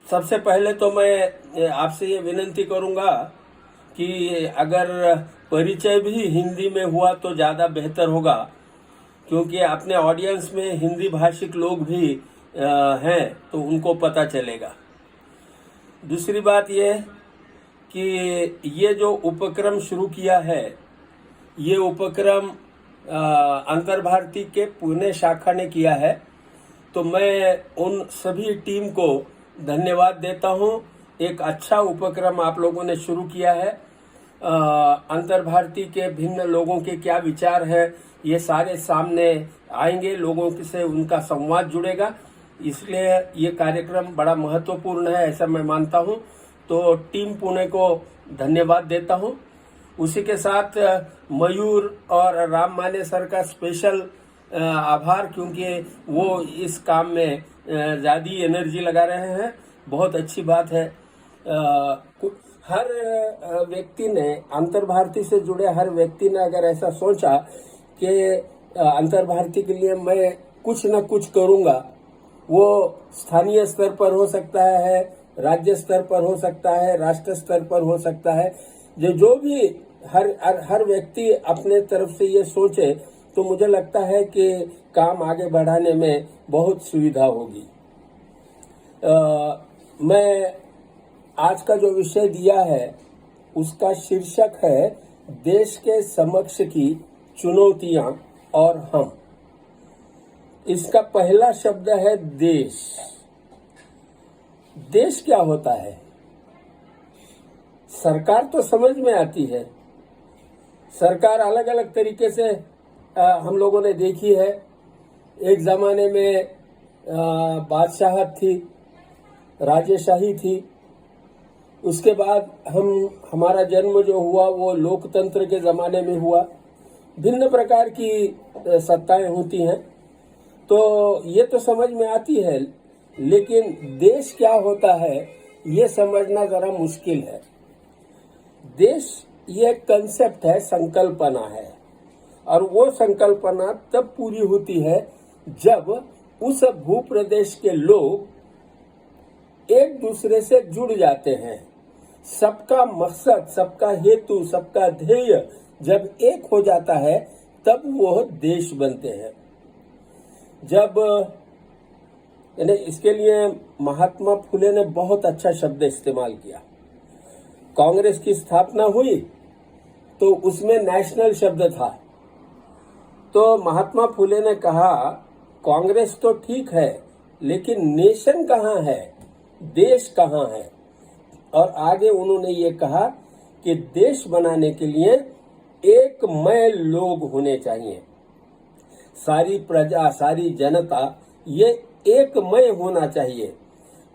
सबसे पहले तो मैं आपसे ये विनती करूंगा कि अगर परिचय भी हिंदी में हुआ तो ज़्यादा बेहतर होगा, क्योंकि अपने ऑडियंस में हिंदी भाषिक लोग भी हैं तो उनको पता चलेगा। दूसरी बात यह कि ये जो उपक्रम शुरू किया है, ये उपक्रम अंतर्भारती के पुणे शाखा ने किया है, तो मैं उन सभी टीम को धन्यवाद देता हूं। एक अच्छा उपक्रम आप लोगों ने शुरू किया है। अंतर्भारती के भिन्न लोगों के क्या विचार है ये सारे सामने आएंगे, लोगों से उनका संवाद जुड़ेगा, इसलिए ये कार्यक्रम बड़ा महत्वपूर्ण है ऐसा मैं मानता हूं। तो टीम पुणे को धन्यवाद देता हूं। उसी के साथ मयूर और राम माने सर का स्पेशल आभार, क्योंकि वो इस काम में ज़्यादा एनर्जी लगा रहे हैं। बहुत अच्छी बात है। हर व्यक्ति ने, अंतर्भारती से जुड़े हर व्यक्ति ने अगर ऐसा सोचा कि अंतर्भारती के लिए मैं कुछ न कुछ करूंगा, वो स्थानीय स्तर पर हो सकता है, राज्य स्तर पर हो सकता है, राष्ट्र स्तर पर हो सकता है, जो भी हर व्यक्ति अपने तरफ से ये सोचे तो मुझे लगता है कि काम आगे बढ़ाने में बहुत सुविधा होगी। मैं आज का जो विषय दिया है उसका शीर्षक है देश के समक्ष की चुनौतियां और हम। इसका पहला शब्द है देश। देश क्या होता है? सरकार तो समझ में आती है। सरकार अलग अलग तरीके से हम लोगों ने देखी है। एक जमाने में बादशाहत थी, राजेशाही थी। उसके बाद हमारा जन्म जो हुआ वो लोकतंत्र के जमाने में हुआ। भिन्न प्रकार की सत्ताएं होती हैं, तो ये तो समझ में आती है, लेकिन देश क्या होता है ये समझना जरा मुश्किल है। देश ये कंसेप्ट है, संकल्पना है, और वो संकल्पना तब पूरी होती है जब उस भूप्रदेश के लोग एक दूसरे से जुड़ जाते हैं। सबका मकसद, सबका हेतु, सबका ध्येय जब एक हो जाता है तब वो देश बनते हैं। जब इसके लिए महात्मा फुले ने बहुत अच्छा शब्द इस्तेमाल किया। कांग्रेस की स्थापना हुई तो उसमें नेशनल शब्द था, तो महात्मा फुले ने कहा कांग्रेस तो ठीक है लेकिन नेशन कहाँ है, देश कहाँ है। और आगे उन्होंने ये कहा कि देश बनाने के लिए एक मय लोग होने चाहिए। सारी प्रजा, सारी जनता ये एक मय होना चाहिए।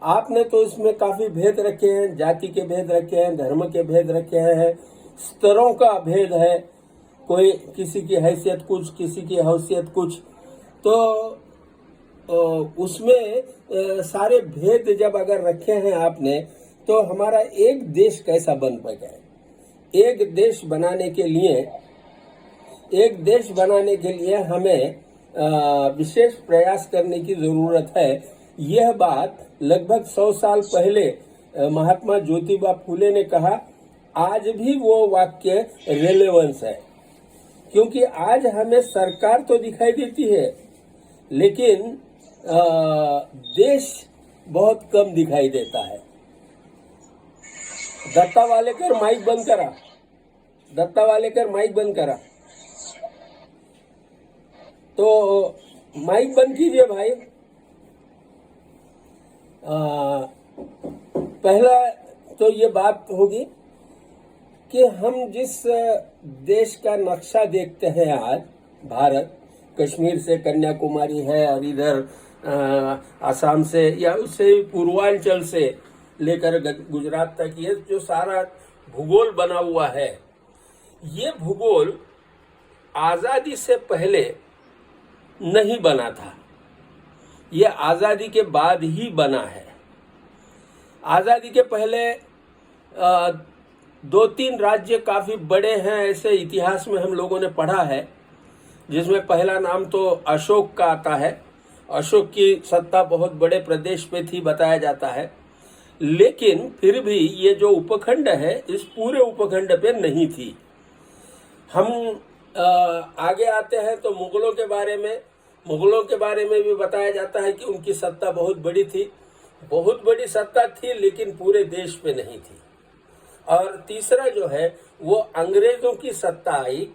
आपने तो इसमें काफी भेद रखे हैं, जाति के भेद रखे हैं, धर्म के भेद रखे हैं, स्तरों का भेद है, कोई किसी की हैसियत कुछ, किसी की हैसियत कुछ, तो उसमें सारे भेद जब अगर रखे हैं आपने, तो हमारा एक देश कैसा बन पाएगा। एक देश बनाने के लिए हमें विशेष प्रयास करने की जरूरत है। यह बात लगभग 100 साल पहले महात्मा ज्योतिबा फुले ने कहा। आज भी वो वाक्य रेलेवेंस है, क्योंकि आज हमें सरकार तो दिखाई देती है लेकिन देश बहुत कम दिखाई देता है। दत्ता वालेकर माइक बंद करा, दत्ता वालेकर माइक बंद करा। तो माइक बंद कीजिए भाई। पहला तो ये बात होगी कि हम जिस देश का नक्शा देखते हैं आज, भारत, कश्मीर से कन्याकुमारी है और इधर आसाम से या उससे पूर्वांचल से लेकर गुजरात तक, ये जो सारा भूगोल बना हुआ है, ये भूगोल आजादी से पहले नहीं बना था, ये आजादी के बाद ही बना है। आजादी के पहले 2-3 राज्य काफी बड़े हैं, ऐसे इतिहास में हम लोगों ने पढ़ा है, जिसमें पहला नाम तो अशोक का आता है। अशोक की सत्ता बहुत बड़े प्रदेश पे थी बताया जाता है। लेकिन फिर भी ये जो उपखंड है इस पूरे उपखंड पे नहीं थी। हम आगे आते हैं तो मुगलों के बारे में भी बताया जाता है कि उनकी सत्ता बहुत बड़ी थी, बहुत बड़ी सत्ता थी, लेकिन पूरे देश पे नहीं थी। और तीसरा जो है वो अंग्रेजों की सत्ता आई।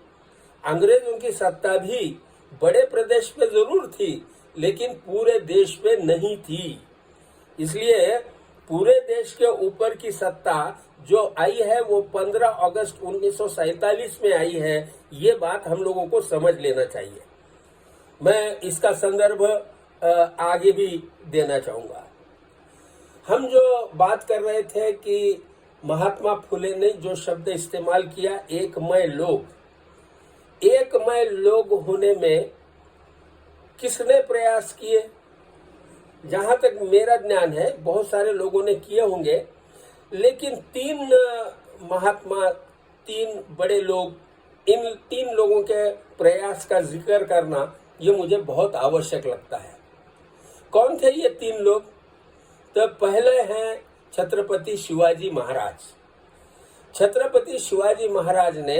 अंग्रेजों की सत्ता भी बड़े प्रदेश पे जरूर थी, लेकिन पूरे देश पे नहीं थी। इसलिए पूरे देश के ऊपर की सत्ता जो आई है वो 15 अगस्त 1947 में आई है। ये बात हम लोगों को समझ लेना चाहिए। मैं इसका संदर्भ आगे भी देना चाहूंगा। हम जो बात कर रहे थे कि महात्मा फुले ने जो शब्द इस्तेमाल किया, एकमय लोग होने में किसने प्रयास किए? जहां तक मेरा ज्ञान है बहुत सारे लोगों ने किए होंगे, लेकिन तीन बड़े लोग, इन 3 लोगों के प्रयास का जिक्र करना ये मुझे बहुत आवश्यक लगता है। कौन थे ये 3 लोग? तो पहले हैं छत्रपति शिवाजी महाराज। छत्रपति शिवाजी महाराज ने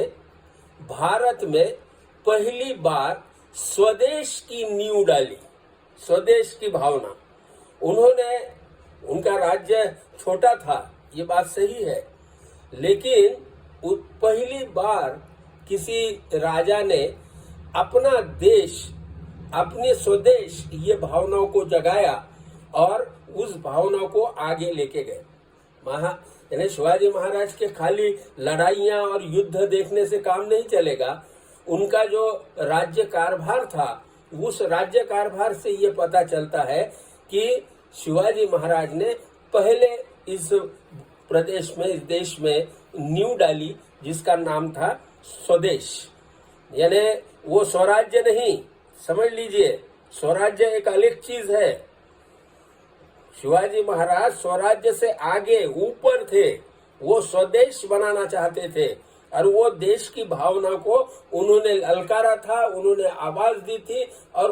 भारत में पहली बार स्वदेश की नींव डाली, स्वदेश की भावना। उनका राज्य छोटा था, ये बात सही है, लेकिन पहली बार किसी राजा ने अपना देश, अपने स्वदेश, ये भावनाओं को जगाया और उस भावना को आगे लेके गए। यानी शिवाजी महाराज के खाली लड़ाइयां और युद्ध देखने से काम नहीं चलेगा। उनका जो राज्य कारभार था, उस राज्य कारभार से ये पता चलता है कि शिवाजी महाराज ने पहले इस प्रदेश में, इस देश में नींव डाली, जिसका नाम था स्वदेश। यानी वो स्वराज्य नहीं, समझ लीजिए, स्वराज्य एक अलग चीज है। शिवाजी महाराज स्वराज्य से आगे ऊपर थे, वो स्वदेश बनाना चाहते थे और वो देश की भावना को उन्होंने ललकारा था, उन्होंने आवाज दी थी और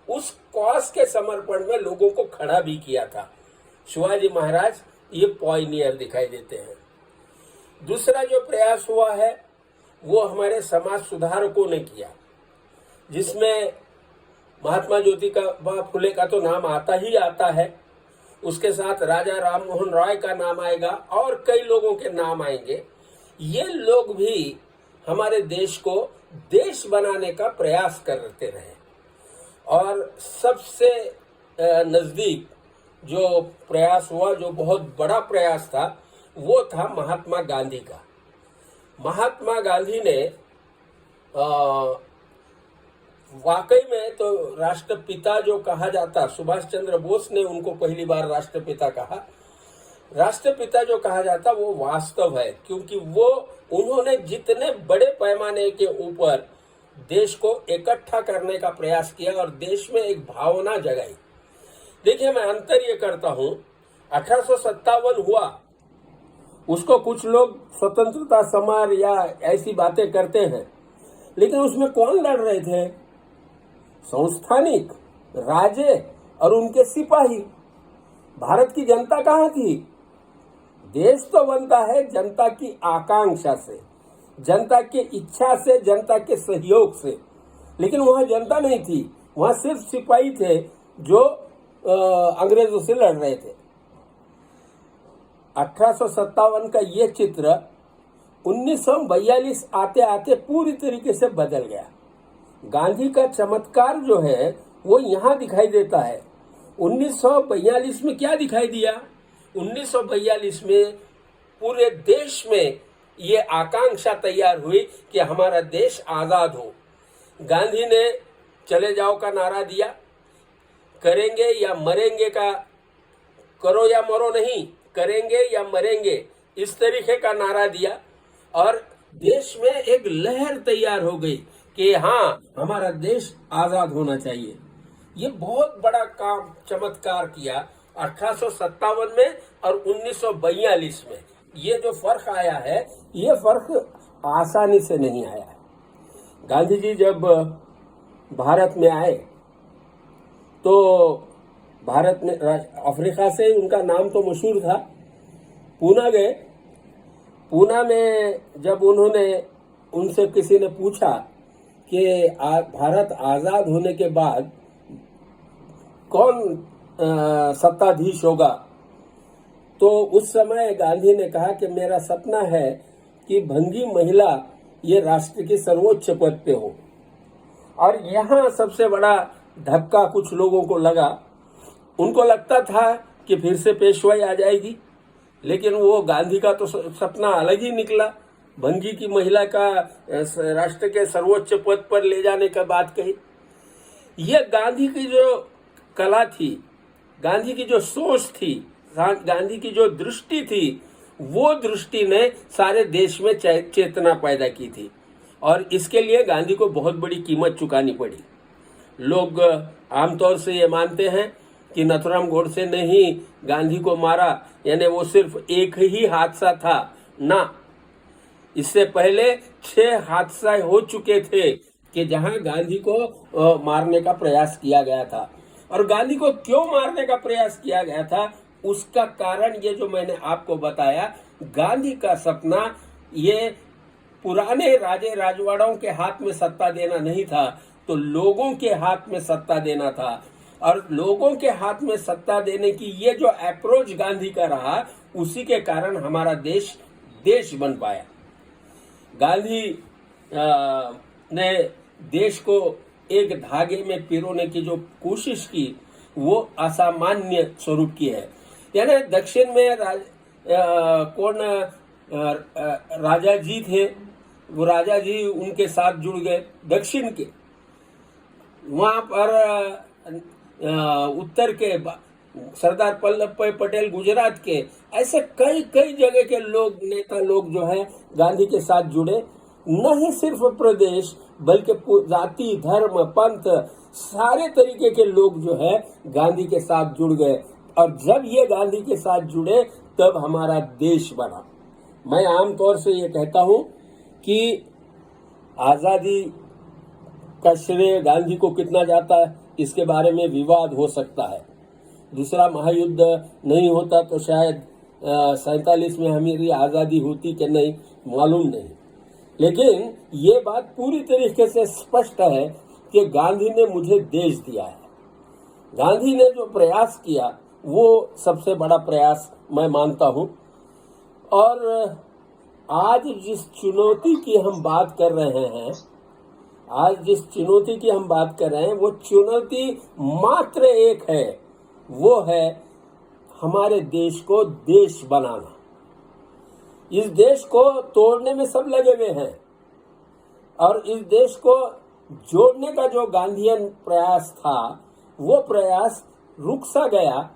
उस कॉज के समर्पण में लोगों को खड़ा भी किया था। शिवाजी महाराज ये पॉइनियर दिखाई देते हैं। दूसरा जो प्रयास हुआ है वो हमारे समाज सुधारकों ने किया, जिसमें महात्मा ज्योतिबा फुले का तो नाम आता ही आता है, उसके साथ राजा राममोहन रॉय का नाम आएगा और कई लोगों के नाम आएंगे। ये लोग भी हमारे देश को देश बनाने का प्रयास करते रहे। और सबसे नजदीक जो प्रयास हुआ, जो बहुत बड़ा प्रयास था, वो था महात्मा गांधी का। महात्मा गांधी ने वाकई में तो राष्ट्रपिता जो कहा जाता, सुभाष चंद्र बोस ने उनको पहली बार राष्ट्रपिता कहा। राष्ट्रपिता जो कहा जाता वो वास्तव है, क्योंकि उन्होंने जितने बड़े पैमाने के ऊपर देश को इकट्ठा करने का प्रयास किया और देश में एक भावना जगाई। देखिए, मैं अंतर ये करता हूं, 1857 हुआ, उसको कुछ लोग स्वतंत्रता समर या ऐसी बातें करते हैं, लेकिन उसमें कौन लड़ रहे थे? संस्थानिक राजे और उनके सिपाही। भारत की जनता कहाँ थी? देश तो बनता है जनता की आकांक्षा से, जनता की इच्छा से, जनता के सहयोग से, लेकिन वहां जनता नहीं थी, वहां सिर्फ सिपाही थे जो अंग्रेजों से लड़ रहे थे। 1857 का ये चित्र 1942 आते आते पूरी तरीके से बदल गया। गांधी का चमत्कार जो है वो यहाँ दिखाई देता है। 1942 में क्या दिखाई दिया? 1942 में पूरे देश में ये आकांक्षा तैयार हुई कि हमारा देश आजाद हो। गांधी ने चले जाओ का नारा दिया, करेंगे या मरेंगे का, करो या मरो नहीं, करेंगे या मरेंगे, इस तरीके का नारा दिया और देश में एक लहर तैयार हो गई कि हाँ, हमारा देश आजाद होना चाहिए। ये बहुत बड़ा काम, चमत्कार किया 1857 में और 1942 में। ये जो फर्क आया है, ये फर्क आसानी से नहीं आया है। गांधी जी जब भारत में आए तो भारत में अफ्रीका से उनका नाम तो मशहूर था। पूना गए। पूना में जब उन्होंने उनसे किसी ने पूछा कि भारत आजाद होने के बाद कौन सत्ताधीश होगा, तो उस समय गांधी ने कहा कि मेरा सपना है कि भंगी महिला ये राष्ट्र की सर्वोच्च पद पे हो। और यहाँ सबसे बड़ा धक्का कुछ लोगों को लगा। उनको लगता था कि फिर से पेशवाई आ जाएगी, लेकिन वो गांधी का तो सपना अलग ही निकला। भंगी की महिला का राष्ट्र के सर्वोच्च पद पर ले जाने का बात कही। ये गांधी की जो कला थी, गांधी की जो सोच थी, गांधी की जो दृष्टि थी, वो दृष्टि ने सारे देश में चेतना पैदा की थी। और इसके लिए गांधी को बहुत बड़ी कीमत चुकानी पड़ी। लोग आमतौर से ये मानते हैं कि नथुराम गोडसे ने ही गांधी को मारा, यानी वो सिर्फ एक ही हादसा था। ना, इससे पहले 6 हादसा हो चुके थे कि जहां गांधी को मारने का प्रयास किया गया था। और गांधी को क्यों मारने का प्रयास किया गया था, उसका कारण ये जो मैंने आपको बताया। गांधी का सपना ये पुराने राजे राजवाड़ों के हाथ में सत्ता देना नहीं था, तो लोगों के हाथ में सत्ता देना था। और लोगों के हाथ में सत्ता देने की ये जो अप्रोच गांधी का रहा, उसी के कारण हमारा देश बन पाया। गांधी ने देश को एक धागे में पिरोने की जो कोशिश की, वो असामान्य स्वरूप की है। यानी दक्षिण में कौन राजा जी थे, वो राजा जी उनके साथ जुड़ गए दक्षिण के। वहां पर उत्तर के सरदार वल्लभ भाई पटेल गुजरात के, ऐसे कई जगह के लोग, नेता लोग जो है गांधी के साथ जुड़े। नहीं सिर्फ प्रदेश, बल्कि जाति, धर्म, पंथ, सारे तरीके के लोग जो है गांधी के साथ जुड़ गए। और जब ये गांधी के साथ जुड़े, तब हमारा देश बना। मैं आमतौर से ये कहता हूं कि आजादी का श्रेय गांधी को कितना जाता है, इसके बारे में विवाद हो सकता है। दूसरा महायुद्ध नहीं होता तो शायद 47 में हमारी आजादी होती कि नहीं, मालूम नहीं। लेकिन ये बात पूरी तरीके से स्पष्ट है कि गांधी ने मुझे देश दिया है। गांधी ने जो प्रयास किया, वो सबसे बड़ा प्रयास मैं मानता हूं। और आज जिस चुनौती की हम बात कर रहे हैं, वो चुनौती मात्र एक है, वो है हमारे देश को देश बनाना। इस देश को तोड़ने में सब लगे हुए हैं, और इस देश को जोड़ने का जो गांधीयन प्रयास था, वो प्रयास रुक सा गया,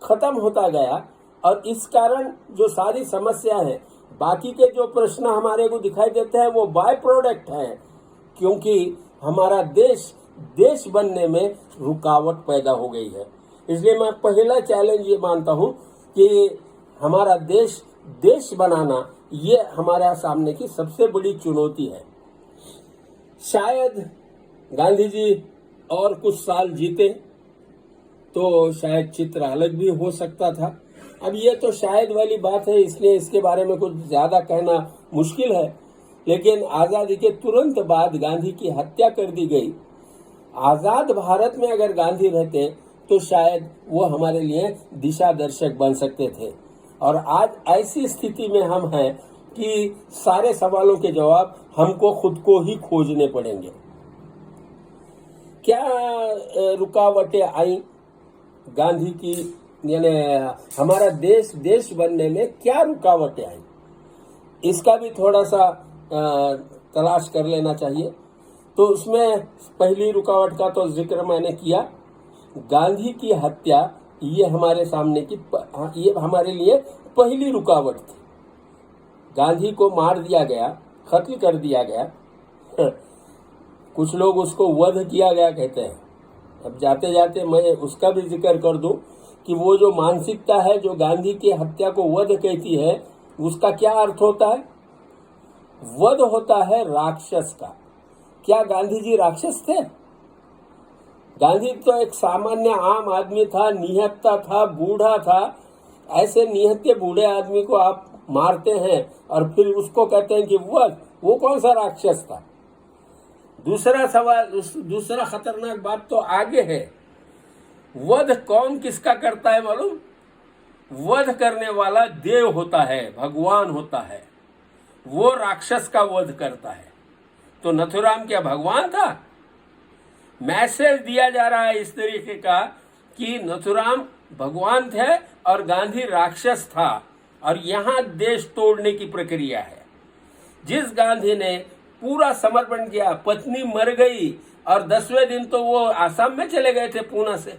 खत्म होता गया। और इस कारण जो सारी समस्या है, बाकी के जो प्रश्न हमारे को दिखाई देते हैं, वो बाय प्रोडक्ट है, क्योंकि हमारा देश बनने में रुकावट पैदा हो गई है। इसलिए मैं पहला चैलेंज ये मानता हूं कि हमारा देश बनाना, ये हमारे सामने की सबसे बड़ी चुनौती है। शायद गांधी जी और कुछ साल जीते तो शायद चित्र अलग भी हो सकता था। अब ये तो शायद वाली बात है, इसलिए इसके बारे में कुछ ज्यादा कहना मुश्किल है। लेकिन आजादी के तुरंत बाद गांधी की हत्या कर दी गई। आजाद भारत में अगर गांधी रहते तो शायद वो हमारे लिए दिशा दर्शक बन सकते थे। और आज ऐसी स्थिति में हम हैं कि सारे सवालों के जवाब हमको खुद को ही खोजने पड़ेंगे। क्या रुकावटें आई गांधी की, यानी हमारा देश बनने में क्या रुकावटें आई, इसका भी थोड़ा सा तलाश कर लेना चाहिए। तो उसमें पहली रुकावट का तो जिक्र मैंने किया, गांधी की हत्या। ये हमारे सामने की, ये हमारे लिए पहली रुकावट थी। गांधी को मार दिया गया, खत्म कर दिया गया। कुछ लोग उसको वध किया गया कहते हैं। अब जाते जाते मैं उसका भी जिक्र कर दूं कि वो जो मानसिकता है जो गांधी की हत्या को वध कहती है, उसका क्या अर्थ होता है? वध होता है राक्षस का। क्या गांधी जी राक्षस थे? गांधी तो एक सामान्य आम आदमी था, निहत्था था, बूढ़ा था। ऐसे निहत्थे बूढ़े आदमी को आप मारते हैं और फिर उसको कहते हैं कि वो कौन सा राक्षस था। दूसरा सवाल, दूसरा खतरनाक बात तो आगे है। वध कौन किसका करता है मालूम? वध करने वाला देव होता है, भगवान होता है, वो राक्षस का वध करता है। तो नथुराम क्या भगवान था? मैसेज दिया जा रहा है इस तरीके का कि नथुराम भगवान थे और गांधी राक्षस था, और यहां देश तोड़ने की प्रक्रिया है। जिस गांधी ने पूरा समर्पण किया, पत्नी मर गई और 10वें दिन तो वो आसाम में चले गए थे, पूना से।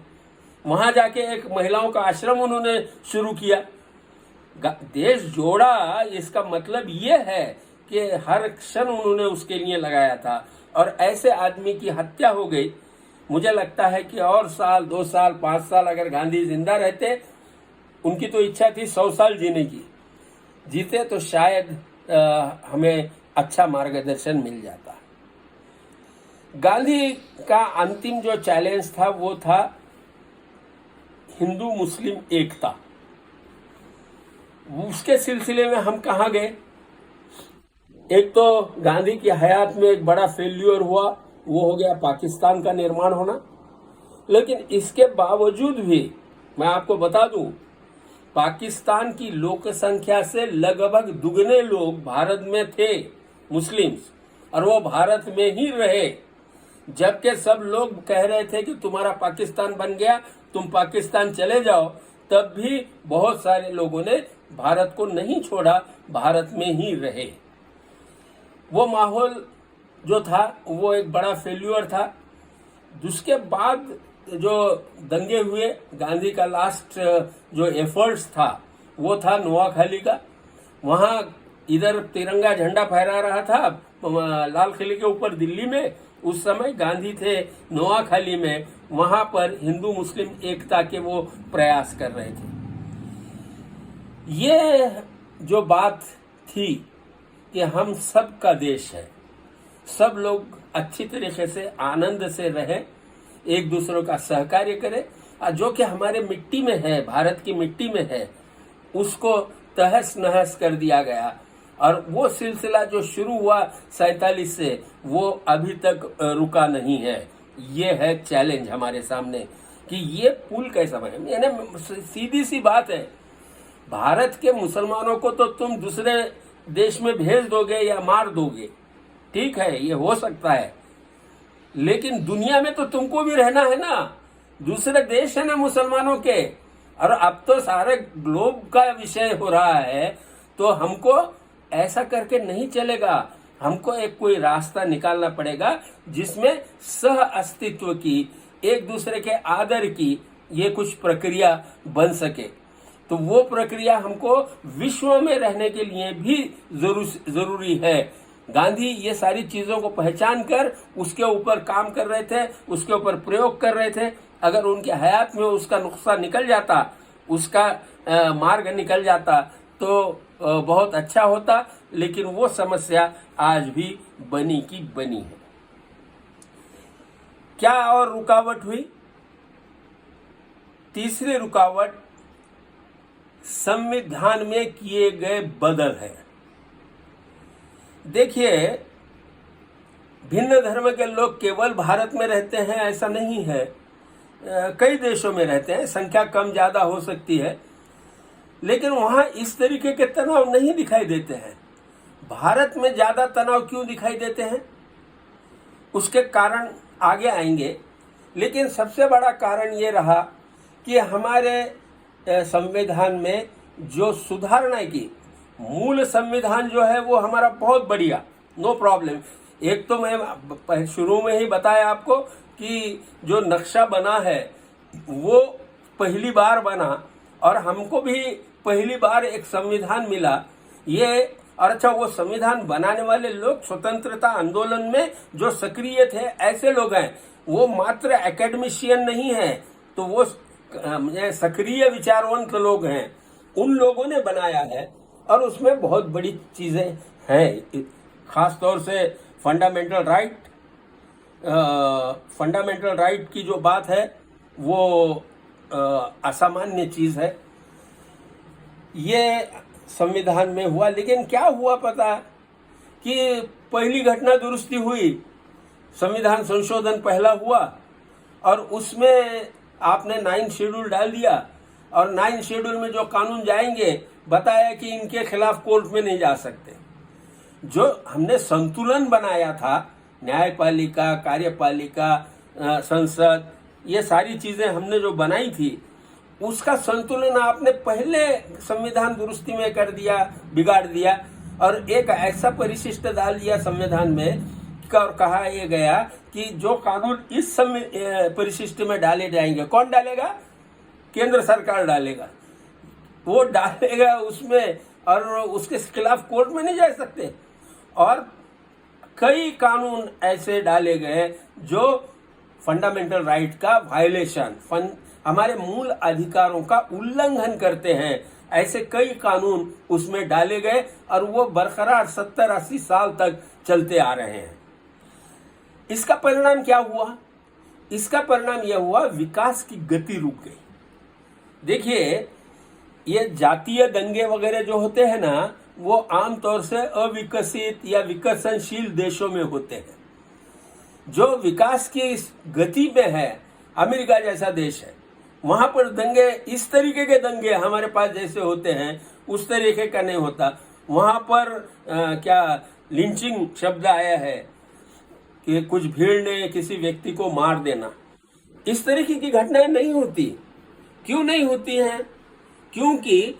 वहां जाके एक महिलाओं का आश्रम उन्होंने शुरू किया। देश जोड़ा, इसका मतलब ये है कि हर क्षण उन्होंने उसके लिए लगाया था। और ऐसे आदमी की हत्या हो गई। मुझे लगता है कि और साल, 2 साल, 5 साल अगर गांधी जिंदा रहते, उनकी तो इच्छा थी 100 साल जीने की, जीते तो शायद हमें अच्छा मार्गदर्शन मिल जाता। गांधी का अंतिम जो चैलेंज था वो था हिंदू मुस्लिम एकता। उसके सिलसिले में हम कहाँ गए? एक तो गांधी की हयात में एक बड़ा फेल्यूर हुआ, वो हो गया पाकिस्तान का निर्माण होना। लेकिन इसके बावजूद भी मैं आपको बता दूं, पाकिस्तान की लोक संख्या से लगभग दुगने लोग भारत में थे मुस्लिम्स, और वो भारत में ही रहे। जबकि सब लोग कह रहे थे कि तुम्हारा पाकिस्तान बन गया, तुम पाकिस्तान चले जाओ, तब भी बहुत सारे लोगों ने भारत को नहीं छोड़ा, भारत में ही रहे। वो माहौल जो था वो एक बड़ा फेल्यूर था। उसके बाद जो दंगे हुए, गांधी का लास्ट जो एफर्ट्स था वो था नोआखाली का। वहां इधर तिरंगा झंडा फहरा रहा था लाल किले के ऊपर दिल्ली में। उस समय गांधी थे नोआखाली में, वहां पर हिंदू मुस्लिम एकता के वो प्रयास कर रहे थे। ये जो बात थी कि हम सब का देश है, सब लोग अच्छी तरीके से आनंद से रहें, एक दूसरों का सहकार्य करें, और जो कि हमारे मिट्टी में है, भारत की मिट्टी में है, उसको तहस नहस कर दिया गया। और वो सिलसिला जो शुरू हुआ 47 से, वो अभी तक रुका नहीं है। ये है चैलेंज हमारे सामने कि ये पुल कैसा बने। यानी सीधी सी बात है, भारत के मुसलमानों को तो तुम दूसरे देश में भेज दोगे या मार दोगे, ठीक है, ये हो सकता है, लेकिन दुनिया में तो तुमको भी रहना है ना। दूसरे देश है ना मुसलमानों के, और अब तो सारे ग्लोब का विषय हो रहा है। तो हमको ऐसा करके नहीं चलेगा, हमको एक कोई रास्ता निकालना पड़ेगा जिसमें सह अस्तित्व की, एक दूसरे के आदर की ये कुछ प्रक्रिया बन सके। तो वो प्रक्रिया हमको विश्व में रहने के लिए भी जरूरी है। गांधी ये सारी चीजों को पहचान कर उसके ऊपर काम कर रहे थे, उसके ऊपर प्रयोग कर रहे थे। अगर उनके हयात में उसका नुक्सा निकल जाता, उसका मार्ग निकल जाता, तो बहुत अच्छा होता। लेकिन वो समस्या आज भी बनी की बनी है। क्या और रुकावट हुई? तीसरी रुकावट संविधान में किए गए बदल है। देखिए, भिन्न धर्म के लोग केवल भारत में रहते हैं ऐसा नहीं है, कई देशों में रहते हैं, संख्या कम ज्यादा हो सकती है, लेकिन वहां इस तरीके के तनाव नहीं दिखाई देते हैं। भारत में ज्यादा तनाव क्यों दिखाई देते हैं, उसके कारण आगे आएंगे। लेकिन सबसे बड़ा कारण ये रहा कि हमारे संविधान में जो सुधारणा की, मूल संविधान जो है वो हमारा बहुत बढ़िया, नो प्रॉब्लम। एक तो मैं शुरू में ही बताया आपको कि जो नक्शा बना है वो पहली बार बना, और हमको भी पहली बार एक संविधान मिला। ये और अच्छा, वो संविधान बनाने वाले लोग स्वतंत्रता आंदोलन में जो सक्रिय थे ऐसे लोग हैं, वो मात्र एकेडमिशियन नहीं है, तो वो सक्रिय विचारवंत लोग हैं। उन लोगों ने बनाया है और उसमें बहुत बड़ी चीजें हैं, खास तौर से फंडामेंटल राइट, फंडामेंटल राइट की जो बात है वो असामान्य चीज है। ये संविधान में हुआ, लेकिन क्या हुआ पता कि पहली घटना दुरुस्ती हुई, संविधान संशोधन पहला हुआ और उसमें आपने 9 शेड्यूल डाल दिया और 9 शेड्यूल में जो कानून जाएंगे बताया कि इनके खिलाफ कोर्ट में नहीं जा सकते। जो हमने संतुलन बनाया था, न्यायपालिका, कार्यपालिका, संसद, ये सारी चीजें हमने जो बनाई थी, उसका संतुलन आपने पहले संविधान दुरुस्ती में कर दिया, बिगाड़ दिया और एक ऐसा परिशिष्ट डाल दिया संविधान में और कहा यह गया कि जो कानून इस परिशिष्ट में डाले जाएंगे, कौन डालेगा? केंद्र सरकार डालेगा। वो डालेगा उसमें और उसके खिलाफ कोर्ट में नहीं जा सकते। और कई कानून ऐसे डाले गए जो फंडामेंटल राइट का वायलेशन, हमारे मूल अधिकारों का उल्लंघन करते हैं, ऐसे कई कानून उसमें डाले गए और वो बरकरार 70-80 साल तक चलते आ रहे हैं। इसका परिणाम क्या हुआ? इसका परिणाम यह हुआ, विकास की गति रुक गई। देखिए, ये जातीय दंगे वगैरह जो होते हैं ना, वो आमतौर से अविकसित या विकसनशील देशों में होते हैं। जो विकास की इस गति में है, अमेरिका जैसा देश है, वहां पर दंगे, इस तरीके के दंगे हमारे पास जैसे होते हैं उस तरीके का नहीं होता। वहां पर क्या लिंचिंग शब्द आया है कि कुछ भीड़ ने किसी व्यक्ति को मार देना, इस तरीके की घटनाएं नहीं होती। क्यों नहीं होती हैं? क्योंकि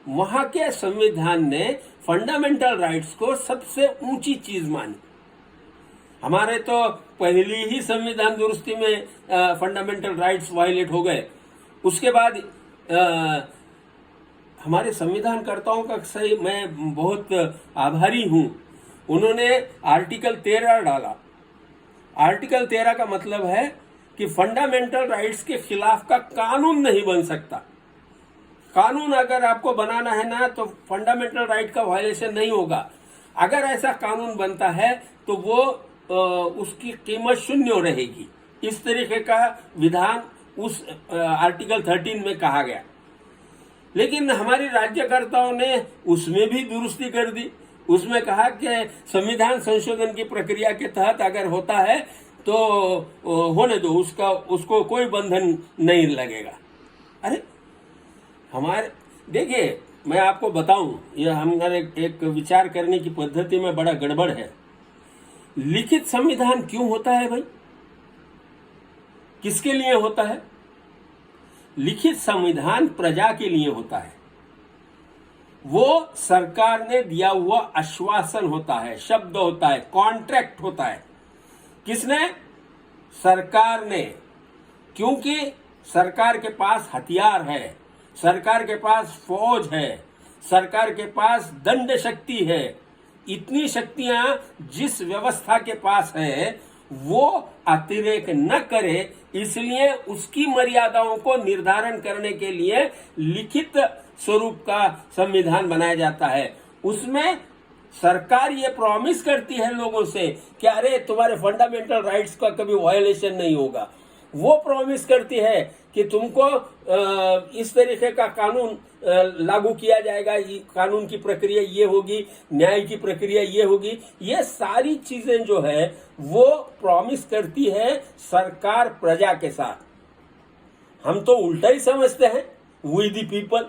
वहां के संविधान ने फंडामेंटल राइट्स को सबसे ऊंची चीज मानी। हमारे तो पहली ही संविधान दुरुस्ती में फंडामेंटल राइट्स वायलेट हो गए। उसके बाद हमारे संविधानकर्ताओं का सही मैं बहुत आभारी हूं, उन्होंने आर्टिकल 13 डाला। आर्टिकल 13 का मतलब है कि फंडामेंटल राइट्स के खिलाफ का कानून नहीं बन सकता। कानून अगर आपको बनाना है ना, तो फंडामेंटल राइट का वायलेशन नहीं होगा। अगर ऐसा कानून बनता है तो वो उसकी कीमत शून्य रहेगी। इस तरीके का विधान उस आर्टिकल 13 में कहा गया। लेकिन हमारे राज्यकर्ताओं ने उसमें भी दुरुस्ती कर दी। उसमें कहा कि संविधान संशोधन की प्रक्रिया के तहत अगर होता है तो होने दो, उसको कोई बंधन नहीं लगेगा। अरे हमारे देखिए, मैं आपको बताऊं, यह हमारे एक विचार करने की पद्धति में बड़ा गड़बड़ है। लिखित संविधान क्यों होता है भाई? किसके लिए होता है? लिखित संविधान प्रजा के लिए होता है। वो सरकार ने दिया हुआ आश्वासन होता है, शब्द होता है, कॉन्ट्रैक्ट होता है। किसने? सरकार ने। क्योंकि सरकार के पास हथियार है, सरकार के पास फौज है, सरकार के पास दंड शक्ति है। इतनी शक्तियां जिस व्यवस्था के पास है वो अतिरेक न करे, इसलिए उसकी मर्यादाओं को निर्धारण करने के लिए लिखित स्वरूप का संविधान बनाया जाता है। उसमें सरकार ये प्रॉमिस करती है लोगों से कि अरे तुम्हारे फंडामेंटल राइट्स का कभी वायलेशन नहीं होगा। वो प्रॉमिस करती है कि तुमको इस तरीके का कानून लागू किया जाएगा, कानून की प्रक्रिया ये होगी, न्याय की प्रक्रिया ये होगी। ये सारी चीजें जो है वो प्रॉमिस करती है सरकार प्रजा के साथ। हम तो उल्टा ही समझते हैं, वी द पीपल।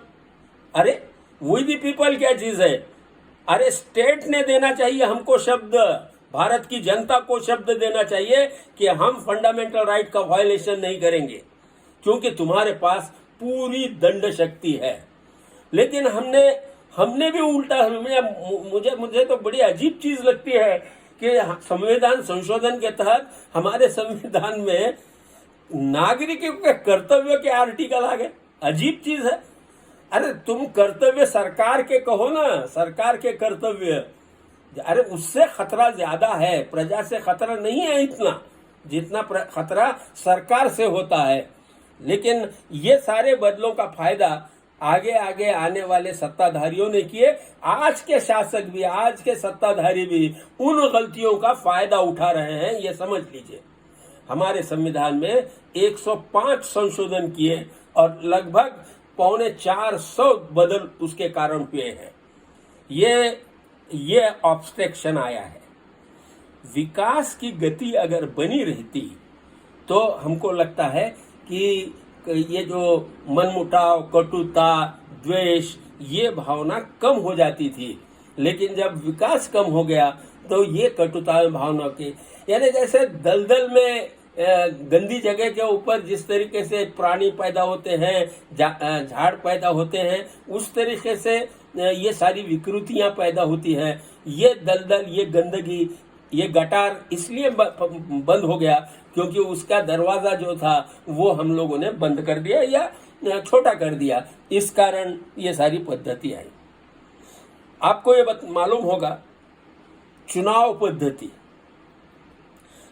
अरे वी द पीपल क्या चीज है? अरे स्टेट ने देना चाहिए हमको शब्द, भारत की जनता को शब्द देना चाहिए कि हम फंडामेंटल राइट का वायलेशन नहीं करेंगे, क्योंकि तुम्हारे पास पूरी दंड शक्ति है। लेकिन हमने भी उल्टा, मुझे तो बड़ी अजीब चीज लगती है कि संविधान संशोधन के तहत हमारे संविधान में नागरिकों के कर्तव्य के आर्टिकल आ गए। अजीब चीज है। अरे तुम कर्तव्य सरकार के कहो ना, सरकार के कर्तव्य, अरे उससे खतरा ज्यादा है, प्रजा से खतरा नहीं है इतना जितना खतरा सरकार से होता है। लेकिन ये सारे बदलों का फायदा आगे आगे आने वाले सत्ताधारियों ने किए। आज के शासक भी, आज के सत्ताधारी भी उन गलतियों का फायदा उठा रहे हैं, ये समझ लीजिए। हमारे संविधान में 105 संशोधन किए और लगभग 325 बदल उसके कारण हुए हैं। ये ऑब्स्ट्रक्शन आया है। विकास की गति अगर बनी रहती तो हमको लगता है कि ये जो मनमुटाव, कटुता, द्वेष, ये भावना कम हो जाती थी। लेकिन जब विकास कम हो गया तो ये कटुता भावना की, यानी जैसे दलदल में गंदी जगह के ऊपर जिस तरीके से प्राणी पैदा होते हैं, झाड़ पैदा होते हैं, उस तरीके से ये सारी विकृतियां पैदा होती हैं। ये दलदल, ये गंदगी, ये गटार इसलिए बंद हो गया क्योंकि उसका दरवाजा जो था वो हम लोगों ने बंद कर दिया या छोटा कर दिया। इस कारण ये सारी पद्धति आई। आपको ये मालूम होगा, चुनाव पद्धति,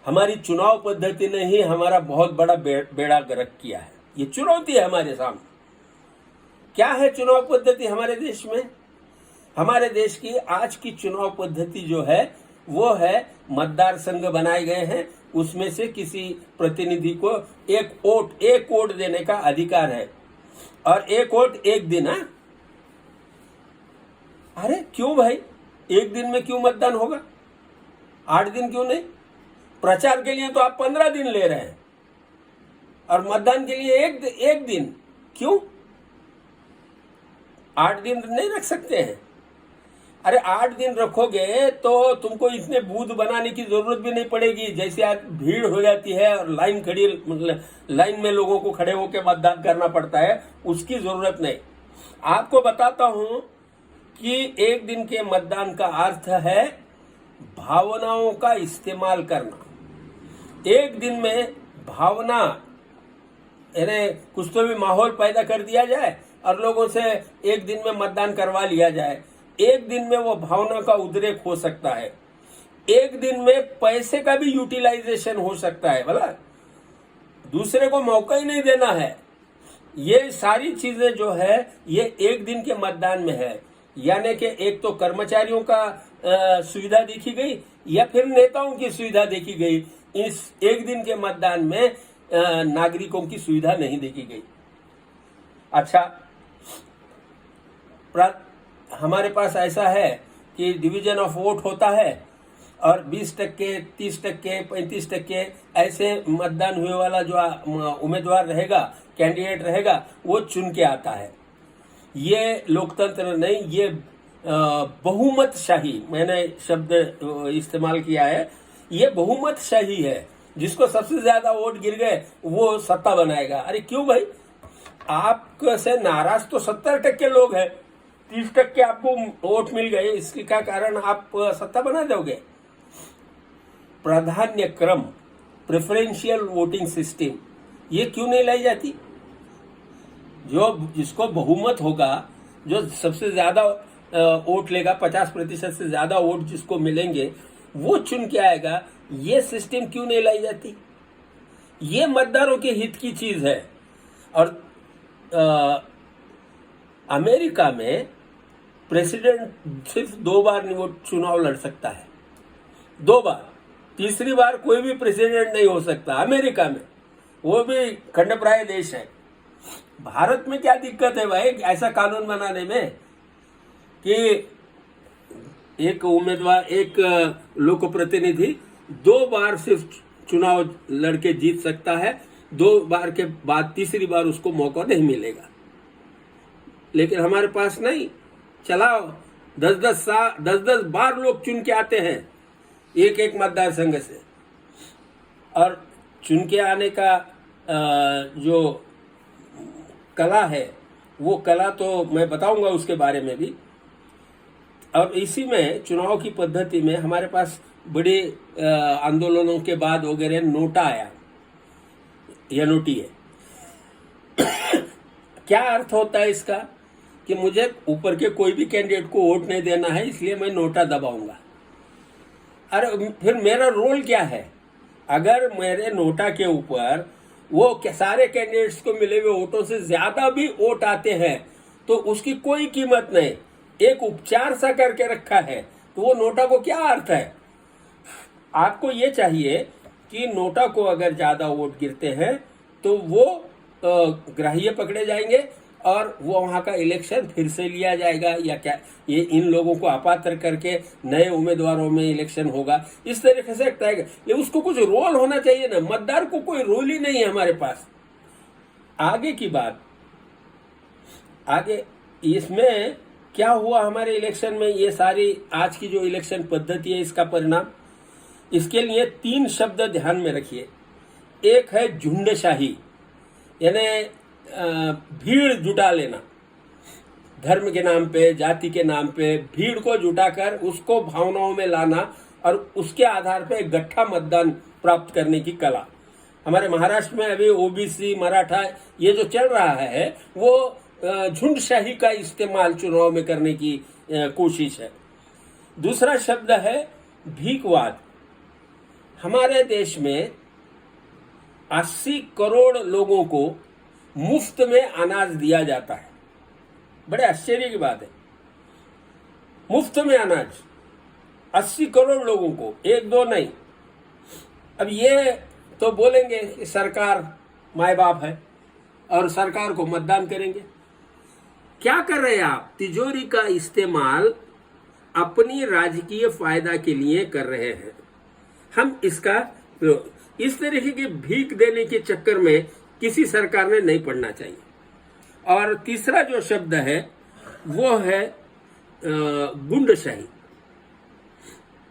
हमारी चुनाव पद्धति ने ही हमारा बहुत बड़ा बेड़ा गर्क किया है। ये चुनौती है हमारे सामने। क्या है चुनाव पद्धति हमारे देश में? हमारे देश की आज की चुनाव पद्धति जो है वो है, मतदार संघ बनाए गए हैं, उसमें से किसी प्रतिनिधि को एक वोट देने का अधिकार है, और एक वोट एक दिन। अरे क्यों भाई, एक दिन में क्यों मतदान होगा? 8 दिन क्यों नहीं? प्रचार के लिए तो आप 15 दिन ले रहे हैं और मतदान के लिए एक दिन क्यों? 8 दिन नहीं रख सकते हैं? अरे 8 दिन रखोगे तो तुमको इतने बूथ बनाने की जरूरत भी नहीं पड़ेगी। जैसे आज भीड़ हो जाती है और लाइन में लोगों को खड़े होकर मतदान करना पड़ता है, उसकी जरूरत नहीं। आपको बताता हूं कि एक दिन के मतदान का अर्थ है भावनाओं का इस्तेमाल करना। एक दिन में भावना, यानी कुछ तो भी माहौल पैदा कर दिया जाए और लोगों से एक दिन में मतदान करवा लिया जाए। एक दिन में वो भावना का उद्रेक हो सकता है। एक दिन में पैसे का भी यूटिलाइजेशन हो सकता है। भला दूसरे को मौका ही नहीं देना है। ये सारी चीजें जो है ये एक दिन के मतदान में है। यानी कि एक तो कर्मचारियों का सुविधा देखी गई या फिर नेताओं की सुविधा देखी गई। इस एक दिन के मतदान में नागरिकों की सुविधा नहीं देखी गई। अच्छा, हमारे पास ऐसा है कि डिवीजन ऑफ वोट होता है और 20%, 30%, 35% ऐसे मतदान हुए वाला जो उम्मीदवार रहेगा, कैंडिडेट रहेगा, वो चुन के आता है। ये लोकतंत्र नहीं, ये बहुमतशाही, मैंने शब्द इस्तेमाल किया है, ये बहुमतशाही है। जिसको सबसे ज्यादा वोट गिर गए वो सत्ता बनाएगा। अरे क्यों भाई, आपसे नाराज तो 70% लोग हैं, 30% आपको वोट मिल गए, इसका कारण आप सत्ता बना दोगे? प्राधान्य क्रम, प्रेफरेंशियल वोटिंग सिस्टम, ये क्यों नहीं लाई जाती? जिसको बहुमत होगा, जो सबसे ज्यादा वोट लेगा, 50% से ज्यादा वोट जिसको मिलेंगे वो चुन के आएगा। ये सिस्टम क्यों नहीं लाई जाती? ये मतदारों के हित की चीज है। और अमेरिका में प्रेसिडेंट सिर्फ 2 बार चुनाव लड़ सकता है, 2 बार। तीसरी बार कोई भी प्रेसिडेंट नहीं हो सकता अमेरिका में, वो भी खंडप्राय देश है। भारत में क्या दिक्कत है भाई ऐसा कानून बनाने में कि एक उम्मीदवार, एक लोक प्रतिनिधि 2 बार सिर्फ चुनाव लड़के जीत सकता है, 2 बार के बाद तीसरी बार उसको मौका नहीं मिलेगा। लेकिन हमारे पास नहीं, चलाओ 10-10 बार लोग चुन के आते हैं एक मतदार संघ से। और चुन के आने का जो कला है, वो कला तो मैं बताऊंगा उसके बारे में भी। और इसी में चुनाव की पद्धति में हमारे पास बड़े आंदोलनों के बाद वगैरह नोटा आया, यह नोटी है। क्या अर्थ होता है इसका? कि मुझे ऊपर के कोई भी कैंडिडेट को वोट नहीं देना है, इसलिए मैं नोटा दबाऊंगा। अरे फिर मेरा रोल क्या है? अगर मेरे नोटा के ऊपर वो सारे कैंडिडेट्स को मिले हुए वोटों से ज्यादा भी वोट आते हैं तो उसकी कोई कीमत नहीं, एक उपचार सा करके रखा है, तो वो नोटा को क्या अर्थ है? आपको ये चाहिए कि नोटा को अगर ज्यादा वोट गिरते हैं तो वो ग्राह्य पकड़े जाएंगे और वो वहां का इलेक्शन फिर से लिया जाएगा, या क्या ये इन लोगों को अपात्र करके नए उम्मीदवारों में इलेक्शन होगा, इस तरीके से तय। ये उसको कुछ रोल होना चाहिए ना, मतदार को कोई रोल ही नहीं है हमारे पास। आगे की बात, आगे इसमें क्या हुआ हमारे इलेक्शन में, ये सारी आज की जो इलेक्शन पद्धति है इसका परिणाम, इसके लिए 3 शब्द ध्यान में रखिए। एक है झुंडशाही, यानी भीड़ जुटा लेना, धर्म के नाम पे, जाति के नाम पे भीड़ को जुटाकर उसको भावनाओं में लाना और उसके आधार पे गट्ठा मतदान प्राप्त करने की कला। हमारे महाराष्ट्र में अभी ओबीसी, मराठा ये जो चल रहा है वो झुंडशाही का इस्तेमाल चुनाव में करने की कोशिश है। दूसरा शब्द है भीखवाद। हमारे देश में 80 करोड़ लोगों को मुफ्त में अनाज दिया जाता है। बड़े आश्चर्य की बात है, मुफ्त में अनाज 80 करोड़ लोगों को, एक दो नहीं। अब ये तो बोलेंगे कि सरकार माए बाप है और सरकार को मतदान करेंगे। क्या कर रहे हैं आप? तिजोरी का इस्तेमाल अपनी राजकीय फायदा के लिए कर रहे हैं। हम इसका इस तरीके की भीख देने के चक्कर में किसी सरकार ने नहीं पड़ना चाहिए। और तीसरा जो शब्द है वो है गुंडशाही,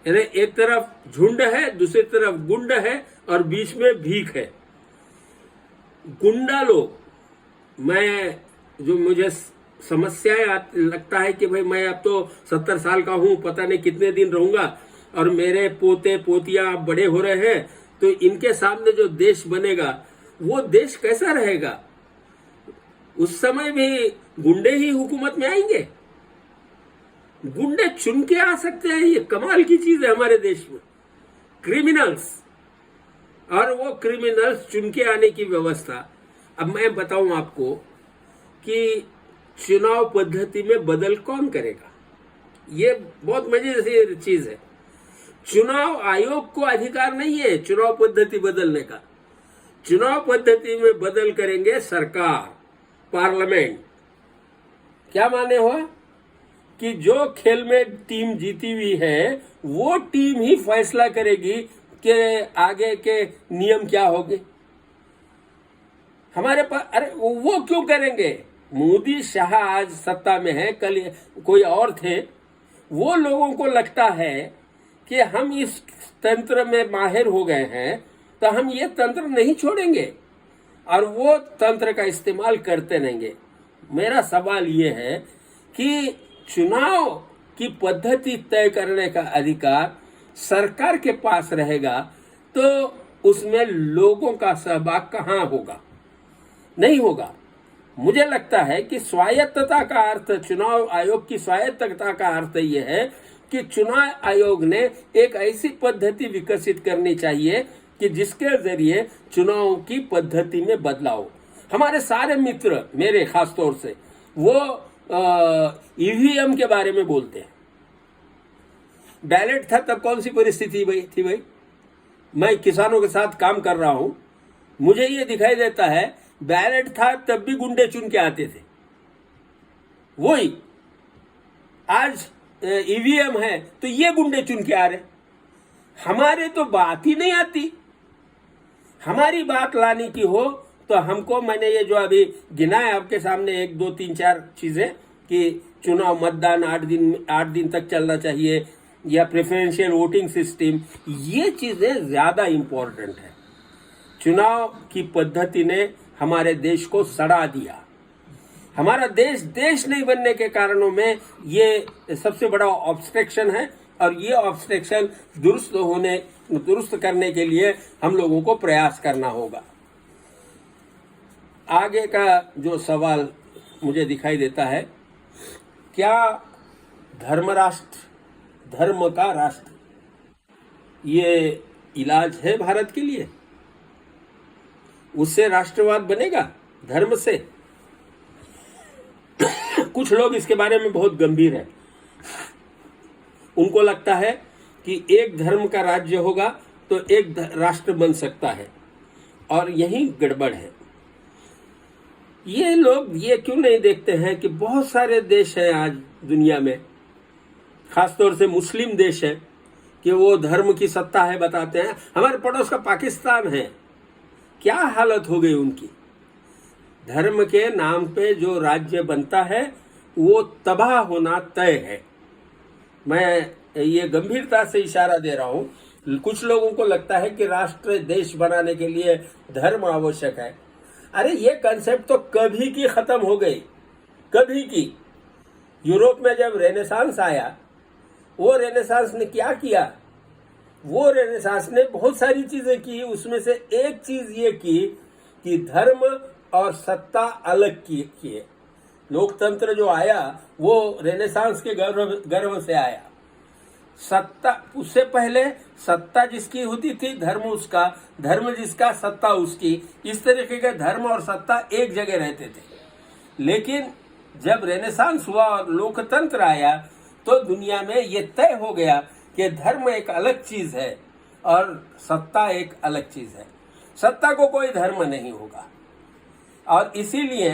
यानी एक तरफ झुंड है, दूसरी तरफ गुंड है और बीच में भीख है। गुंडा लोग, मैं जो मुझे समस्याएं लगता है कि भाई मैं अब तो 70 साल का हूं, पता नहीं कितने दिन रहूंगा और मेरे पोते पोतियां बड़े हो रहे हैं, तो इनके सामने जो देश बनेगा वो देश कैसा रहेगा? उस समय भी गुंडे ही हुकूमत में आएंगे? गुंडे चुन के आ सकते हैं, ये कमाल की चीज है हमारे देश में। क्रिमिनल्स, और वो क्रिमिनल्स चुन के आने की व्यवस्था। अब मैं बताऊं आपको कि चुनाव पद्धति में बदल कौन करेगा? ये बहुत मजेदार चीज है। चुनाव आयोग को अधिकार नहीं है चुनाव पद्धति बदलने का। चुनाव पद्धति में बदल करेंगे सरकार, पार्लियामेंट। क्या माने हुआ कि जो खेल में टीम जीती हुई है वो टीम ही फैसला करेगी कि आगे के नियम क्या होंगे। हमारे पास, अरे वो क्यों करेंगे? मोदी शाह आज सत्ता में है, कल कोई और थे। वो लोगों को लगता है कि हम इस तंत्र में माहिर हो गए हैं तो हम ये तंत्र नहीं छोड़ेंगे और वो तंत्र का इस्तेमाल करते रहेंगे। मेरा सवाल ये है कि चुनाव की पद्धति तय करने का अधिकार सरकार के पास रहेगा तो उसमें लोगों का सहभाग कहाँ होगा? नहीं होगा। मुझे लगता है कि स्वायत्तता का अर्थ, चुनाव आयोग की स्वायत्तता का अर्थ यह है कि चुनाव आयोग ने एक ऐसी पद्धति विकसित करनी चाहिए कि जिसके जरिए चुनाव की पद्धति में बदलाव हो। हमारे सारे मित्र, मेरे खास तौर से, वो ईवीएम के बारे में बोलते हैं। बैलेट था तब कौन सी परिस्थिति थी भाई? मैं किसानों के साथ काम कर रहा हूं, मुझे ये दिखाई देता है बैलेट था तब भी गुंडे चुन के आते थे। वही आज ईवीएम है तो ये गुंडे चुन के आ रहे। हमारे तो बात ही नहीं आती। हमारी बात लाने की हो तो हमको, मैंने ये जो अभी गिना है आपके सामने 1 2 3 4 चीजें कि चुनाव मतदान 8 दिन तक चलना चाहिए या प्रेफरेंशियल वोटिंग सिस्टम, ये चीजें ज्यादा इंपॉर्टेंट है। चुनाव की पद्धति ने हमारे देश को सड़ा दिया। हमारा देश नहीं बनने के कारणों में ये सबसे बड़ा ऑब्स्ट्रक्शन है और ये ऑब्स्ट्रक्शन दुरुस्त करने के लिए हम लोगों को प्रयास करना होगा। आगे का जो सवाल मुझे दिखाई देता है, क्या धर्म का राष्ट्र ये इलाज है भारत के लिए? उससे राष्ट्रवाद बनेगा? धर्म से? कुछ लोग इसके बारे में बहुत गंभीर हैं। उनको लगता है कि एक धर्म का राज्य होगा तो एक राष्ट्र बन सकता है, और यही गड़बड़ है। ये लोग ये क्यों नहीं देखते हैं कि बहुत सारे देश हैं आज दुनिया में, खासतौर से मुस्लिम देश है, कि वो धर्म की सत्ता है बताते हैं। हमारे पड़ोस का पाकिस्तान है, क्या हालत हो गई उनकी। धर्म के नाम पे जो राज्य बनता है वो तबाह होना तय है। मैं ये गंभीरता से इशारा दे रहा हूं। कुछ लोगों को लगता है कि राष्ट्र देश बनाने के लिए धर्म आवश्यक है। अरे ये कंसेप्ट तो कभी की खत्म हो गई, कभी की। यूरोप में जब रेनेसांस आया, वो रेनेसांस ने क्या किया? वो रेनेसांस ने बहुत सारी चीजें की। उसमें से एक चीज ये की कि धर्म और सत्ता अलग किए। लोकतंत्र जो आया वो रेनेसांस के गर्भ से आया। सत्ता, उससे पहले सत्ता जिसकी होती थी, धर्म उसका, धर्म जिसका, सत्ता उसकी। इस तरीके के धर्म और सत्ता एक जगह रहते थे। लेकिन जब रेनेसांस हुआ और लोकतंत्र आया तो दुनिया में ये तय हो गया कि धर्म एक अलग चीज है और सत्ता एक अलग चीज है। सत्ता को कोई धर्म नहीं होगा। और इसीलिए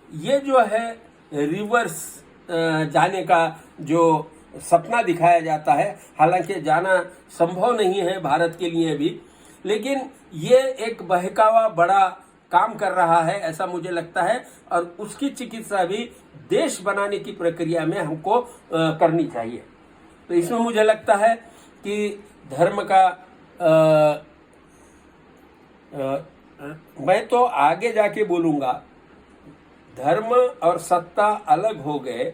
ये जो है रिवर्स जाने का जो सपना दिखाया जाता है, हालांकि जाना संभव नहीं है भारत के लिए भी, लेकिन ये एक बहकावा बड़ा काम कर रहा है ऐसा मुझे लगता है। और उसकी चिकित्सा भी देश बनाने की प्रक्रिया में हमको करनी चाहिए। तो इसमें मुझे लगता है कि धर्म का मैं तो आगे जाके बोलूंगा, धर्म और सत्ता अलग हो गए,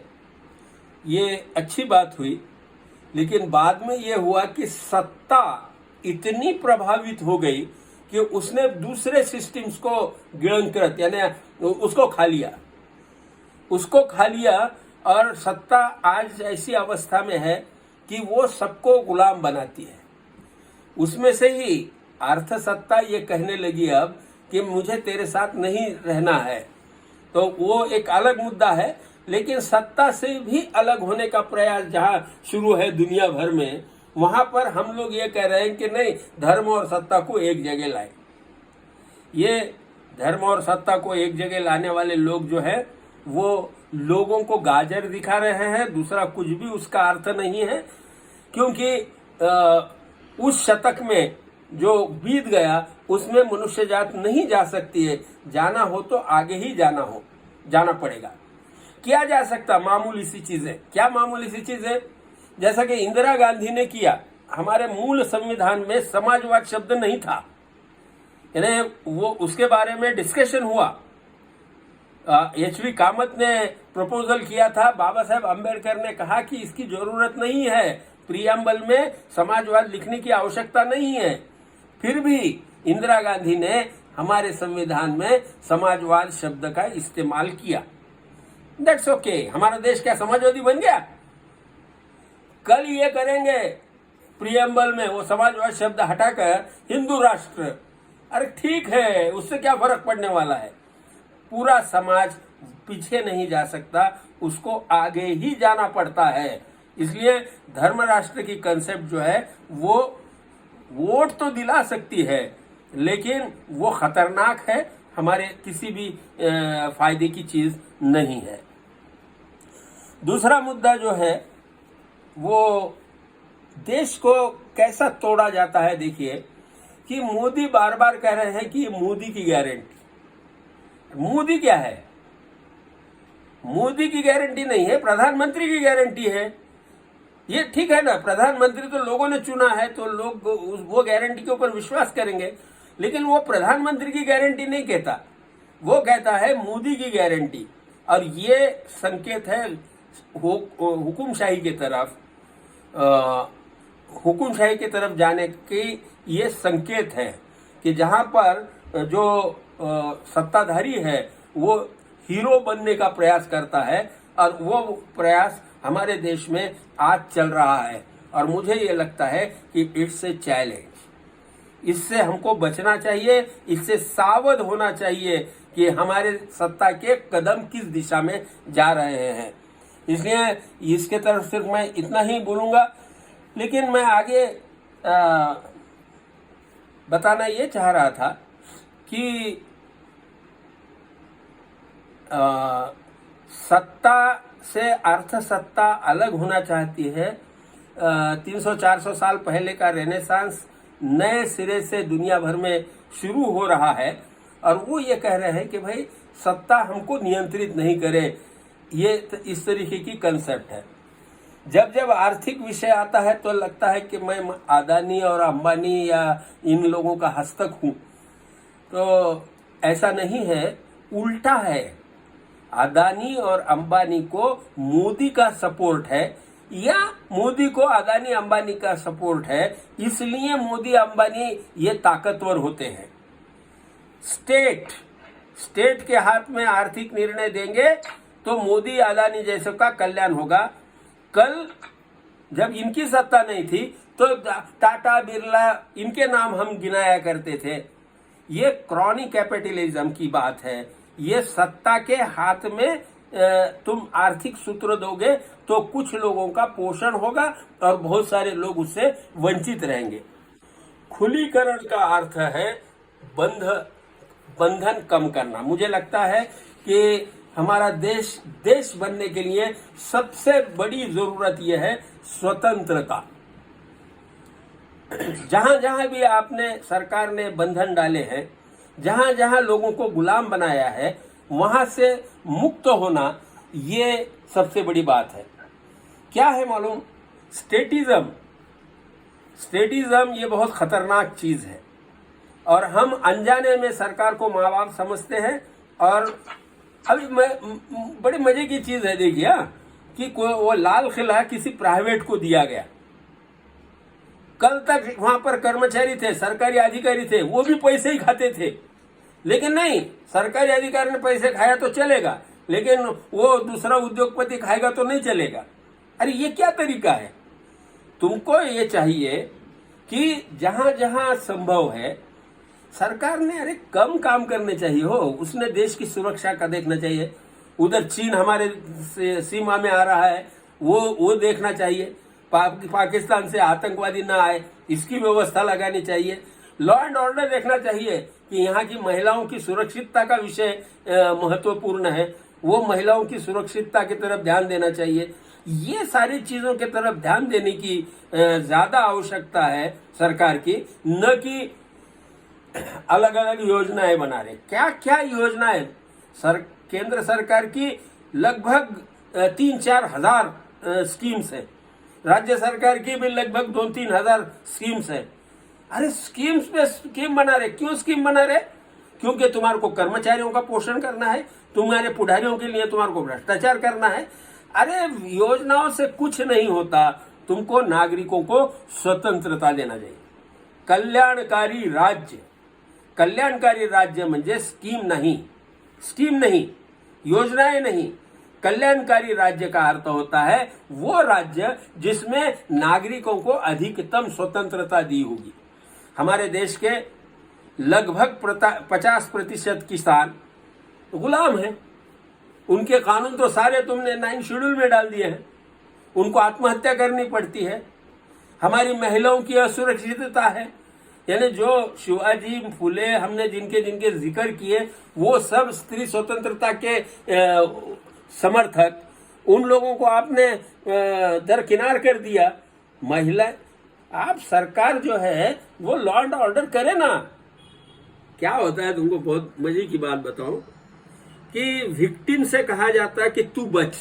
ये अच्छी बात हुई। लेकिन बाद में ये हुआ कि सत्ता इतनी प्रभावित हो गई कि उसने दूसरे सिस्टम्स को गिळंकृत यानी उसको खा लिया। और सत्ता आज ऐसी अवस्था में है कि वो सबको गुलाम बनाती है। उसमें से ही अर्थ सत्ता ये कहने लगी अब कि मुझे तेरे साथ नहीं रहना है, तो वो एक अलग मुद्दा है। लेकिन सत्ता से भी अलग होने का प्रयास जहां शुरू है दुनिया भर में, वहां पर हम लोग ये कह रहे हैं कि नहीं, धर्म और सत्ता को एक जगह लाए। ये धर्म और सत्ता को एक जगह लाने वाले लोग जो है वो लोगों को गाजर दिखा रहे हैं, दूसरा कुछ भी उसका अर्थ नहीं है। क्योंकि उस शतक में जो बीत गया उसमें मनुष्य जात नहीं जा सकती है। जाना हो तो आगे ही जाना पड़ेगा। किया जा सकता मामूली सी चीजें। क्या मामूली सी चीजें? जैसा कि इंदिरा गांधी ने किया। हमारे मूल संविधान में समाजवाद शब्द नहीं था, यानी वो उसके बारे में डिस्कशन हुआ। एच.वी. कामत ने प्रपोजल किया था, बाबा साहेब अम्बेडकर ने कहा कि इसकी जरूरत नहीं है, प्रियम्बल में समाजवाद लिखने की आवश्यकता नहीं है। फिर भी इंदिरा गांधी ने हमारे संविधान में समाजवाद शब्द का इस्तेमाल किया। That's okay. हमारा देश क्या समाजवादी बन गया? कल ये करेंगे प्रियम्बल में वो समाजवाद शब्द हटाकर हिंदू राष्ट्र। अरे ठीक है, उससे क्या फर्क पड़ने वाला है? पूरा समाज पीछे नहीं जा सकता, उसको आगे ही जाना पड़ता है। इसलिए धर्म राष्ट्र की कंसेप्ट जो है वो वोट तो दिला सकती है, लेकिन वो खतरनाक है, हमारे किसी भी फायदे की चीज नहीं है। दूसरा मुद्दा जो है वो देश को कैसा तोड़ा जाता है। देखिए कि मोदी बार बार कह रहे हैं कि मोदी की गारंटी। मोदी क्या है? मोदी की गारंटी नहीं है, प्रधानमंत्री की गारंटी है। ये ठीक है ना, प्रधानमंत्री तो लोगों ने चुना है तो लोग वो गारंटी के ऊपर विश्वास करेंगे। लेकिन वो प्रधानमंत्री की गारंटी नहीं कहता, वो कहता है मोदी की गारंटी। और ये संकेत है हुकुमशाही की तरफ जाने की ये संकेत है कि जहां पर जो सत्ताधारी है वो हीरो बनने का प्रयास करता है, और वो प्रयास हमारे देश में आज चल रहा है। और मुझे ये लगता है कि इट्स ए चैलेंज। इससे हमको बचना चाहिए, इससे सावध होना चाहिए कि हमारे सत्ता के कदम किस दिशा में जा रहे हैं। इसलिए इसके तरफ सिर्फ मैं इतना ही बोलूँगा, लेकिन मैं आगे बताना ये चाह रहा था कि सत्ता से अर्थ सत्ता अलग होना चाहती है। 300-400 साल पहले का रेनेसांस नए सिरे से दुनिया भर में शुरू हो रहा है और वो ये कह रहे हैं कि भाई सत्ता हमको नियंत्रित नहीं करे। ये इस तरीके की कंसेप्ट है। जब जब आर्थिक विषय आता है तो लगता है कि मैं अदानी और अंबानी या इन लोगों का हस्तक हूँ, तो ऐसा नहीं है, उल्टा है। अदानी और अंबानी को मोदी का सपोर्ट है या मोदी को अदानी अंबानी का सपोर्ट है, इसलिए मोदी अंबानी ये ताकतवर होते हैं। स्टेट के हाथ में आर्थिक निर्णय देंगे तो मोदी अदानी जैसे का कल्याण होगा। कल जब इनकी सत्ता नहीं थी तो टाटा बिरला इनके नाम हम गिनाया करते थे। ये क्रॉनी कैपिटलिज्म की बात है। ये सत्ता के हाथ में तुम आर्थिक सूत्र दोगे तो कुछ लोगों का पोषण होगा और बहुत सारे लोग उससे वंचित रहेंगे। खुलीकरण का अर्थ है बंधन कम करना। मुझे लगता है कि हमारा देश बनने के लिए सबसे बड़ी जरूरत यह है स्वतंत्रता। जहां जहां भी आपने सरकार ने बंधन डाले हैं, जहां जहां लोगों को गुलाम बनाया है, वहां से मुक्त होना ये सबसे बड़ी बात है। क्या है मालूम? स्टेटिज्म ये बहुत खतरनाक चीज है और हम अनजाने में सरकार को माँ बाप समझते हैं। और अभी बड़ी मजे की चीज है, देखिए कि वो लाल किला किसी प्राइवेट को दिया गया। कल तक वहां पर कर्मचारी थे, सरकारी अधिकारी थे, वो भी पैसे ही खाते थे। लेकिन नहीं, सरकारी अधिकारी ने पैसे खाया तो चलेगा, लेकिन वो दूसरा उद्योगपति खाएगा तो नहीं चलेगा। अरे ये क्या तरीका है? तुमको ये चाहिए कि जहां जहां संभव है सरकार ने अरे कम काम करने चाहिए हो, उसने देश की सुरक्षा का देखना चाहिए। उधर चीन हमारे सीमा में आ रहा है, वो देखना चाहिए। पाकिस्तान से आतंकवादी ना आए, इसकी व्यवस्था लगानी चाहिए। लॉ एंड ऑर्डर देखना चाहिए कि यहाँ की महिलाओं की सुरक्षितता का विषय महत्वपूर्ण है, वो महिलाओं की सुरक्षितता की तरफ ध्यान देना चाहिए। ये सारी चीजों की तरफ ध्यान देने की ज्यादा आवश्यकता है सरकार की, न कि अलग अलग योजनाएं बना रहे। क्या क्या योजनाएं? केंद्र सरकार की लगभग 3-4 हजार स्कीम्स है, राज्य सरकार की भी लगभग 2-3 हजार स्कीम्स है। अरे स्कीम्स पे स्कीम बना रहे। क्यों स्कीम बना रहे? क्योंकि तुम्हारे को कर्मचारियों का पोषण करना है, तुम्हारे पुढ़ारियों के लिए तुम्हारे को भ्रष्टाचार करना है। अरे योजनाओं से कुछ नहीं होता, तुमको नागरिकों को स्वतंत्रता देना चाहिए। कल्याणकारी राज्य म्हणजे स्कीम नहीं, योजनाएं नहीं। कल्याणकारी राज्य का अर्थ होता है वो राज्य जिसमें नागरिकों को अधिकतम स्वतंत्रता दी होगी। हमारे देश के लगभग 50% किसान गुलाम हैं। उनके कानून तो सारे तुमने 9 शेड्यूल में डाल दिए हैं, उनको आत्महत्या करनी पड़ती है। हमारी महिलाओं की असुरक्षितता है, यानी जो शिवाजी फुले हमने जिनके जिक्र किए वो सब स्त्री स्वतंत्रता के समर्थक, उन लोगों को आपने दरकिनार कर दिया। महिला, आप सरकार जो है वो लॉ एंड ऑर्डर करे ना। क्या होता है, तुमको बहुत मजे की बात बताऊं कि विक्टिम से कहा जाता है कि तू बच।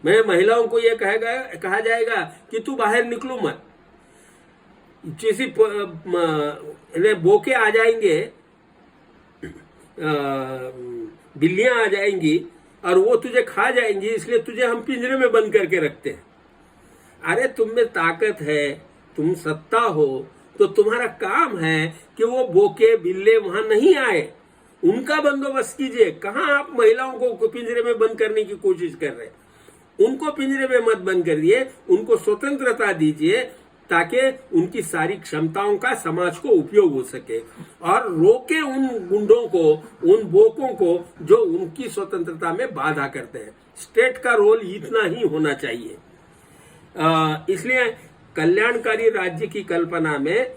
मैं महिलाओं को ये कहा जाएगा कि तू बाहर निकलो मत। किसी बोके आ जाएंगे, बिल्लियां आ जाएंगी और वो तुझे खा जाएंगी, इसलिए तुझे हम पिंजरे में बंद करके रखते हैं। अरे तुम में ताकत है, तुम सत्ता हो, तो तुम्हारा काम है कि वो बोके बिल्ले वहां नहीं आए, उनका बंदोबस्त कीजिए। कहां आप महिलाओं को पिंजरे में बंद करने की कोशिश कर रहे हैं? उनको पिंजरे में मत बंद करिए, उनको स्वतंत्रता दीजिए। ताकि उनकी सारी क्षमताओं का समाज को उपयोग हो सके और रोके उन गुंडों को, उन बोकों को जो उनकी स्वतंत्रता में बाधा करते हैं। स्टेट का रोल इतना ही होना चाहिए। इसलिए कल्याणकारी राज्य की कल्पना में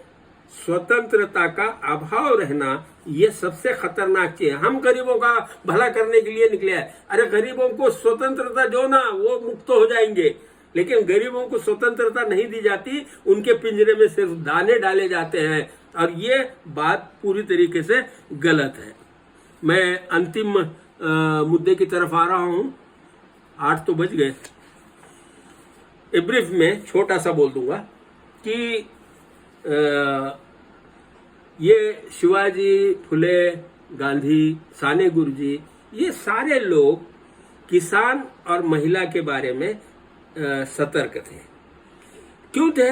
स्वतंत्रता का अभाव रहना ये सबसे खतरनाक चीज है। हम गरीबों का भला करने के लिए निकले हैं। अरे गरीबों को स्वतंत्रता जो ना, वो मुक्त हो जाएंगे, लेकिन गरीबों को स्वतंत्रता नहीं दी जाती, उनके पिंजरे में सिर्फ दाने डाले जाते हैं और ये बात पूरी तरीके से गलत है। मैं अंतिम मुद्दे की तरफ आ रहा हूं। 8 तो बज गए। ब्रीफ में छोटा सा बोल दूंगा कि ये शिवाजी, फुले, गांधी, साने गुरुजी, ये सारे लोग किसान और महिला के बारे में सतर्क थे। क्यों थे?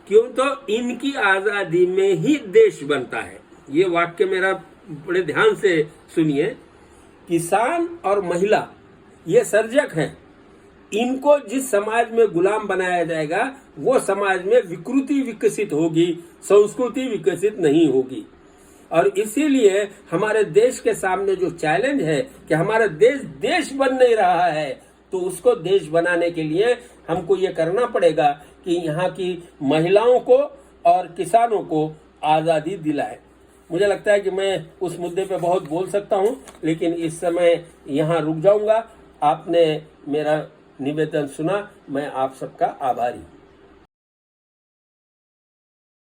क्यों? तो इनकी आजादी में ही देश बनता है। ये वाक्य मेरा बड़े ध्यान से सुनिए। किसान और महिला ये सर्जक हैं। इनको जिस समाज में गुलाम बनाया जाएगा वो समाज में विकृति विकसित होगी, संस्कृति विकसित नहीं होगी। और इसीलिए हमारे देश के सामने जो चैलेंज है कि हमारा देश बन नहीं रहा है, तो उसको देश बनाने के लिए हमको ये करना पड़ेगा कि यहाँ की महिलाओं को और किसानों को आजादी दिलाए। मुझे लगता है कि मैं उस मुद्दे पे बहुत बोल सकता हूँ, लेकिन इस समय यहाँ रुक जाऊंगा। आपने मेरा निवेदन सुना, मैं आप सबका आभारी हूँ।